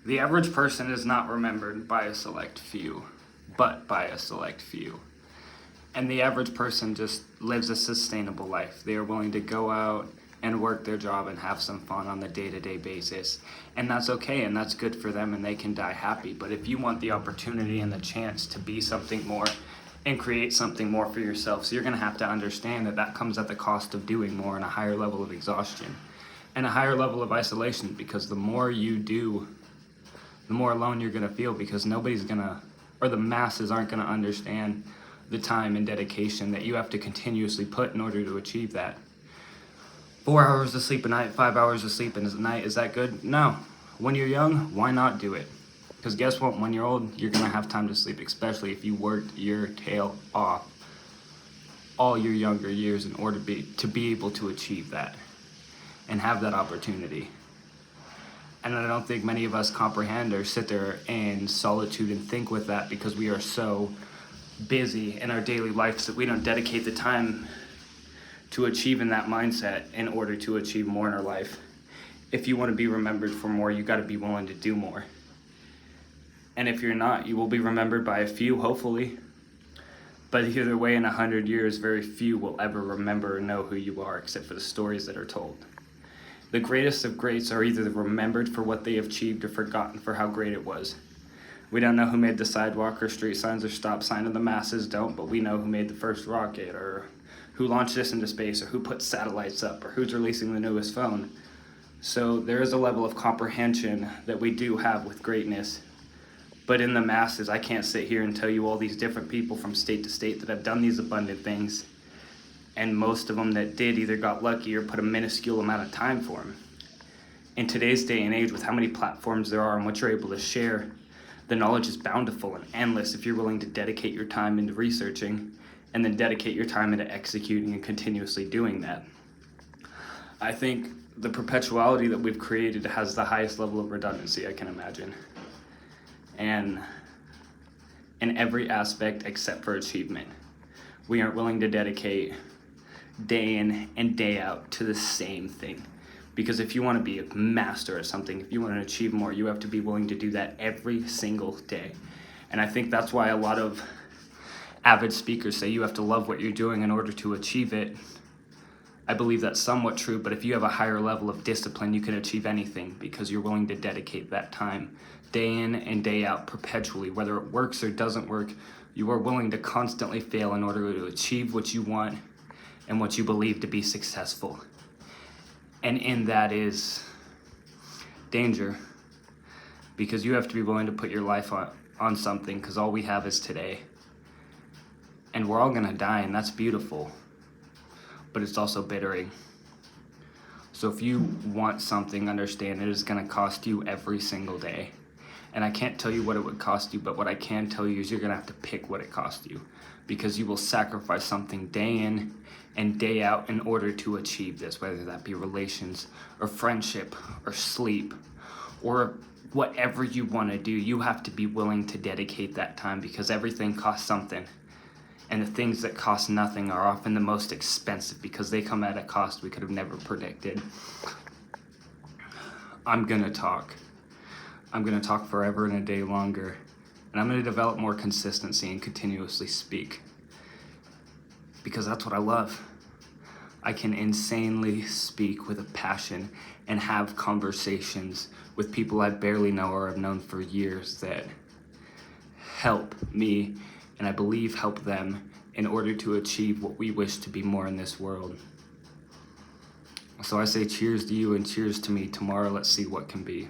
The average person is not remembered by a select few, but by a select few. And the average person just lives a sustainable life. They are willing to go out and work their job and have some fun on the day-to-day basis. And that's okay, and that's good for them, and they can die happy. But if you want the opportunity and the chance to be something more and create something more for yourself, so you're gonna have to understand that that comes at the cost of doing more and a higher level of exhaustion and a higher level of isolation, because the more you do, the more alone you're gonna feel, because nobody's gonna, or the masses aren't gonna understand the time and dedication that you have to continuously put in order to achieve that. 4 hours of sleep a night, 5 hours of sleep in a night, is that good? No. When you're young, why not do it? Because guess what? When you're old, you're gonna have time to sleep, especially if you worked your tail off all your younger years in order to be able to achieve that and have that opportunity. And I don't think many of us comprehend or sit there in solitude and think with that, because we are so busy in our daily lives that we don't dedicate the time to achieve in that mindset in order to achieve more in our life. If you want to be remembered for more, you got to be willing to do more. And if you're not, you will be remembered by a few, hopefully. But either way, in 100 years, very few will ever remember or know who you are, except for the stories that are told. The greatest of greats are either remembered for what they have achieved or forgotten for how great it was. We don't know who made the sidewalk or street signs or stop sign, and the masses don't, but we know who made the first rocket, or who launched this into space, or who put satellites up, or who's releasing the newest phone. So there is a level of comprehension that we do have with greatness. But in the masses, I can't sit here and tell you all these different people from state to state that have done these abundant things. And most of them that did either got lucky or put a minuscule amount of time for them. In today's day and age, with how many platforms there are and what you're able to share, the knowledge is bountiful and endless if you're willing to dedicate your time into researching and then dedicate your time into executing and continuously doing that. I think the perpetuality that we've created has the highest level of redundancy I can imagine. And in every aspect except for achievement, we aren't willing to dedicate day in and day out to the same thing. Because if you want to be a master at something, if you want to achieve more, you have to be willing to do that every single day. And I think that's why a lot of avid speakers say you have to love what you're doing in order to achieve it. I believe that's somewhat true, but if you have a higher level of discipline, you can achieve anything, because you're willing to dedicate that time day in and day out perpetually. Whether it works or doesn't work, you are willing to constantly fail in order to achieve what you want and what you believe to be successful. And in that is danger, because you have to be willing to put your life on something, because all we have is today. And we're all gonna die, and that's beautiful, but it's also bittering. So if you want something, understand it is gonna cost you every single day. And I can't tell you what it would cost you, but what I can tell you is you're gonna have to pick what it costs you, because you will sacrifice something day in and day out in order to achieve this, whether that be relations or friendship or sleep or whatever you want to do. You have to be willing to dedicate that time, because everything costs something. And the things that cost nothing are often the most expensive, because they come at a cost we could have never predicted. I'm gonna talk forever and a day longer, and I'm gonna develop more consistency and continuously speak, because that's what I love. I can insanely speak with a passion and have conversations with people I barely know or have known for years that help me, and I believe help them, in order to achieve what we wish to be more in this world. So I say cheers to you and cheers to me. Tomorrow, let's see what can be.